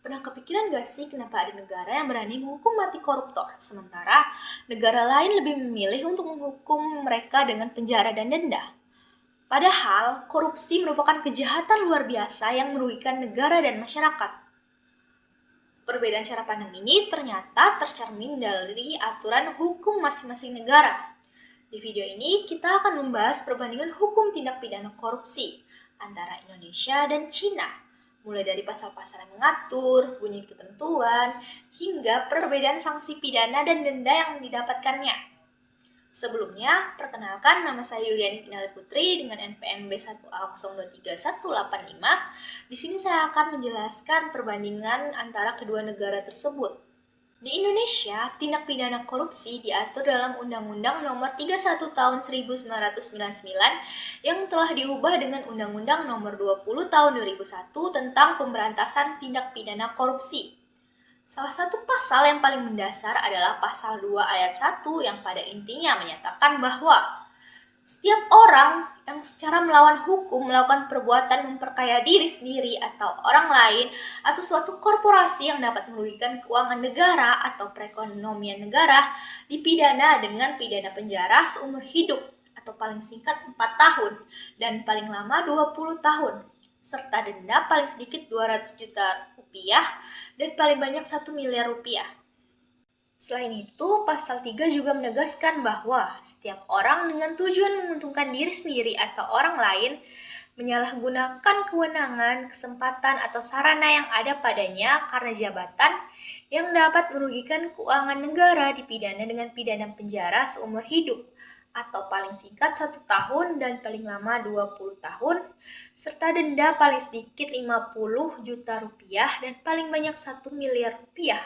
Pernah kepikiran gak sih kenapa ada negara yang berani menghukum mati koruptor, sementara negara lain lebih memilih untuk menghukum mereka dengan penjara dan denda? Padahal, korupsi merupakan kejahatan luar biasa yang merugikan negara dan masyarakat. Perbedaan cara pandang ini ternyata tercermin dari aturan hukum masing-masing negara. Di video ini, kita akan membahas perbandingan hukum tindak pidana korupsi antara Indonesia dan Cina, mulai dari pasal-pasal yang mengatur, bunyi ketentuan, hingga perbedaan sanksi pidana dan denda yang didapatkannya. Sebelumnya, perkenalkan nama saya Yuliani Finale Putri dengan NPM B1A023185. Di sini saya akan menjelaskan perbandingan antara kedua negara tersebut. Di Indonesia, tindak pidana korupsi diatur dalam Undang-Undang Nomor 31 Tahun 1999 yang telah diubah dengan Undang-Undang Nomor 20 Tahun 2001 tentang pemberantasan tindak pidana korupsi. Salah satu pasal yang paling mendasar adalah pasal 2 ayat 1 yang pada intinya menyatakan bahwa setiap orang yang secara melawan hukum melakukan perbuatan memperkaya diri sendiri atau orang lain atau suatu korporasi yang dapat merugikan keuangan negara atau perekonomian negara dipidana dengan pidana penjara seumur hidup atau paling singkat 4 tahun dan paling lama 20 tahun serta denda paling sedikit 200 juta rupiah dan paling banyak 1 miliar rupiah. Selain itu, pasal 3 juga menegaskan bahwa setiap orang dengan tujuan menguntungkan diri sendiri atau orang lain menyalahgunakan kewenangan, kesempatan, atau sarana yang ada padanya karena jabatan yang dapat merugikan keuangan negara dipidana dengan pidana penjara seumur hidup atau paling singkat 1 tahun dan paling lama 20 tahun, serta denda paling sedikit 50 juta rupiah dan paling banyak 1 miliar rupiah.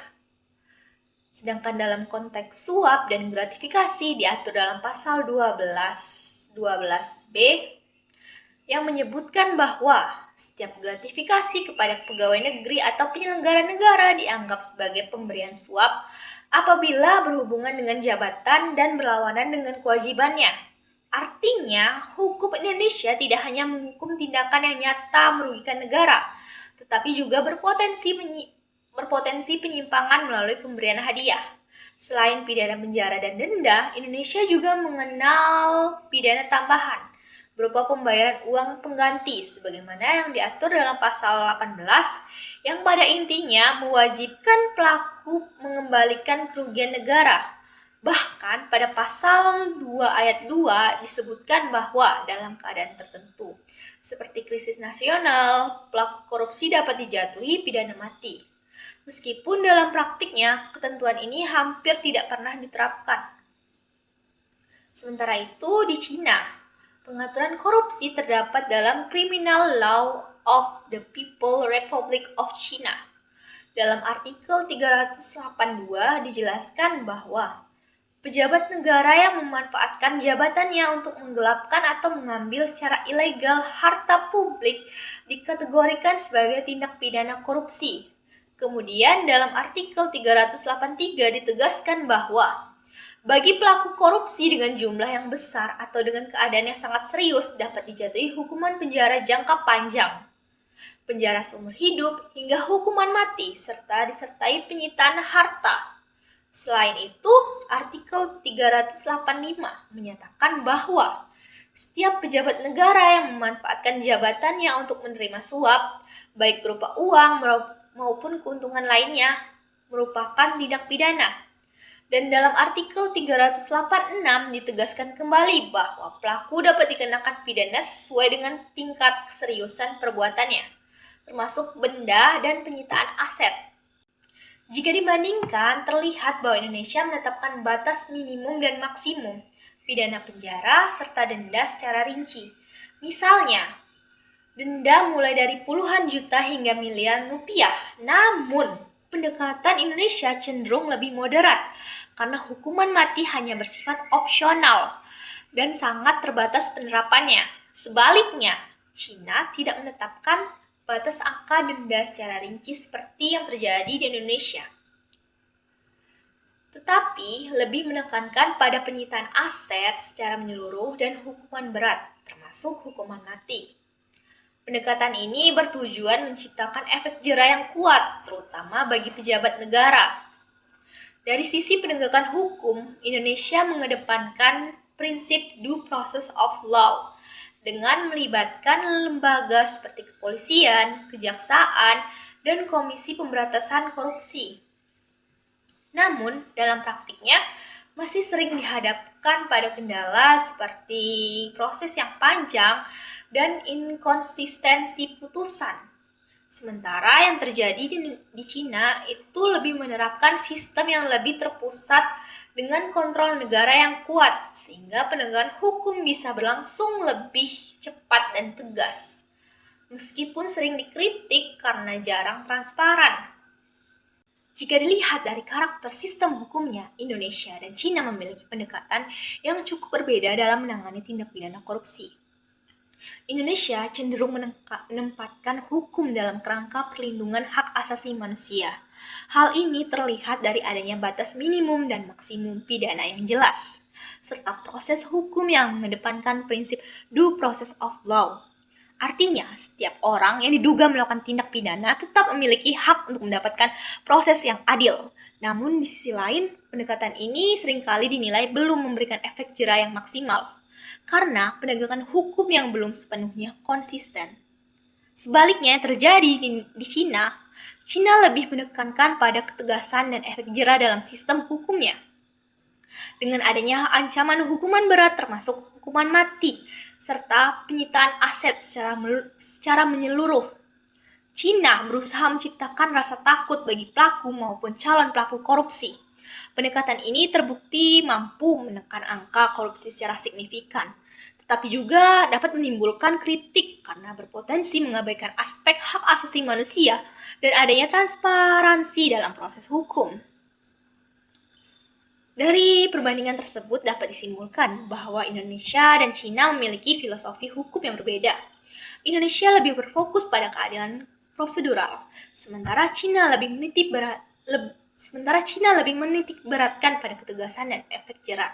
Sedangkan dalam konteks suap dan gratifikasi diatur dalam pasal 12b yang menyebutkan bahwa setiap gratifikasi kepada pegawai negeri atau penyelenggara negara dianggap sebagai pemberian suap apabila berhubungan dengan jabatan dan berlawanan dengan kewajibannya. Artinya, hukum Indonesia tidak hanya menghukum tindakan yang nyata merugikan negara, tetapi juga berpotensi penyimpangan melalui pemberian hadiah. Selain pidana penjara dan denda, Indonesia juga mengenal pidana tambahan berupa pembayaran uang pengganti sebagaimana yang diatur dalam pasal 18 yang pada intinya mewajibkan pelaku mengembalikan kerugian negara. Bahkan pada pasal 2 ayat 2 disebutkan bahwa dalam keadaan tertentu seperti krisis nasional, pelaku korupsi dapat dijatuhi pidana mati. Meskipun dalam praktiknya ketentuan ini hampir tidak pernah diterapkan. Sementara itu di Cina, pengaturan korupsi terdapat dalam Criminal Law of the People Republic of China. Dalam artikel 382 dijelaskan bahwa pejabat negara yang memanfaatkan jabatannya untuk menggelapkan atau mengambil secara ilegal harta publik dikategorikan sebagai tindak pidana korupsi. Kemudian dalam artikel 383 ditegaskan bahwa bagi pelaku korupsi dengan jumlah yang besar atau dengan keadaan yang sangat serius dapat dijatuhi hukuman penjara jangka panjang, penjara seumur hidup hingga hukuman mati serta disertai penyitaan harta. Selain itu, artikel 385 menyatakan bahwa setiap pejabat negara yang memanfaatkan jabatannya untuk menerima suap, baik berupa uang maupun keuntungan lainnya, merupakan tindak pidana. Dan dalam artikel 386 ditegaskan kembali bahwa pelaku dapat dikenakan pidana sesuai dengan tingkat keseriusan perbuatannya, termasuk benda dan penyitaan aset. Jika dibandingkan, terlihat bahwa Indonesia menetapkan batas minimum dan maksimum pidana penjara serta denda secara rinci. Misalnya, denda mulai dari puluhan juta hingga miliaran rupiah. Namun, pendekatan Indonesia cenderung lebih moderat karena hukuman mati hanya bersifat opsional dan sangat terbatas penerapannya. Sebaliknya, Cina tidak menetapkan batas angka denda secara rinci seperti yang terjadi di Indonesia, tetapi lebih menekankan pada penyitaan aset secara menyeluruh dan hukuman berat, termasuk hukuman mati. Pendekatan ini bertujuan menciptakan efek jera yang kuat, terutama bagi pejabat negara. Dari sisi penegakan hukum, Indonesia mengedepankan prinsip due process of law dengan melibatkan lembaga seperti kepolisian, kejaksaan, dan Komisi Pemberantasan Korupsi. Namun, dalam praktiknya masih sering dihadapkan pada kendala seperti proses yang panjang dan inkonsistensi putusan. Sementara yang terjadi di Cina itu lebih menerapkan sistem yang lebih terpusat dengan kontrol negara yang kuat, sehingga penegakan hukum bisa berlangsung lebih cepat dan tegas. Meskipun sering dikritik karena jarang transparan. Jika dilihat dari karakter sistem hukumnya, Indonesia dan Cina memiliki pendekatan yang cukup berbeda dalam menangani tindak pidana korupsi. Indonesia cenderung menempatkan hukum dalam kerangka perlindungan hak asasi manusia. Hal ini terlihat dari adanya batas minimum dan maksimum pidana yang jelas, serta proses hukum yang mengedepankan prinsip due process of law. Artinya, setiap orang yang diduga melakukan tindak pidana tetap memiliki hak untuk mendapatkan proses yang adil. Namun, di sisi lain, pendekatan ini seringkali dinilai belum memberikan efek jera yang maksimal karena penegakan hukum yang belum sepenuhnya konsisten. Sebaliknya yang terjadi di Cina, Cina lebih menekankan pada ketegasan dan efek jera dalam sistem hukumnya. Dengan adanya ancaman hukuman berat termasuk hukuman mati, serta penyitaan aset secara menyeluruh, Cina berusaha menciptakan rasa takut bagi pelaku maupun calon pelaku korupsi. Pendekatan ini terbukti mampu menekan angka korupsi secara signifikan, tetapi juga dapat menimbulkan kritik karena berpotensi mengabaikan aspek hak asasi manusia dan adanya transparansi dalam proses hukum. Dari perbandingan tersebut dapat disimpulkan bahwa Indonesia dan Cina memiliki filosofi hukum yang berbeda. Indonesia lebih berfokus pada keadilan prosedural, sementara Cina lebih menitik beratkan pada ketegasan dan efek jera.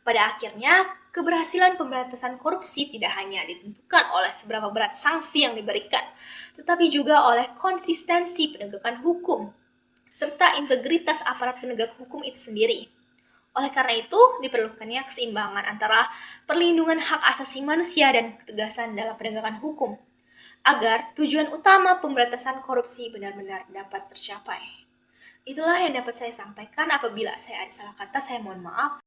Pada akhirnya, keberhasilan pemberantasan korupsi tidak hanya ditentukan oleh seberapa berat sanksi yang diberikan, tetapi juga oleh konsistensi penegakan hukum, serta integritas aparat penegak hukum itu sendiri. Oleh karena itu, diperlukannya keseimbangan antara perlindungan hak asasi manusia dan ketegasan dalam penegakan hukum, agar tujuan utama pemberantasan korupsi benar-benar dapat tercapai. Itulah yang dapat saya sampaikan. Apabila saya ada salah kata, saya mohon maaf.